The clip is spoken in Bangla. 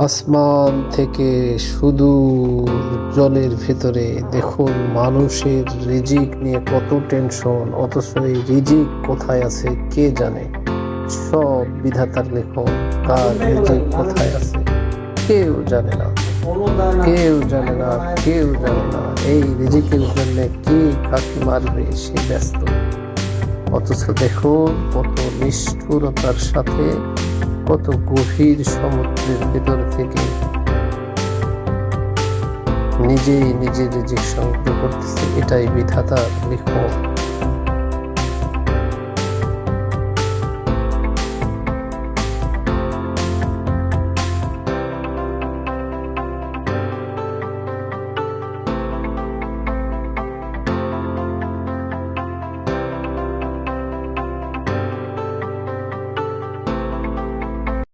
আসমান থেকে সুদূর জলের ভেতরে দেখুন মানুষের রিজিক নিয়ে কত টেনশন, অথচ এই রিজিক কোথায় আছে কে জানে। সব বিধাতার লেখন, তার রিজিক কোথায় আছে কেউ জানে না, কেউ জানে না, কেউ জানে না। এই রিজিকের জন্য কে কাকে মারবে সে ব্যস্ত। অথচ দেখুন কত নিষ্ঠুরতার সাথে, কত গভীর সমুদ্রের ভেতর থেকে নিজেই নিজের রিজিক সংগ্রহ করতেছে। এটাই বিধাতার লিখন।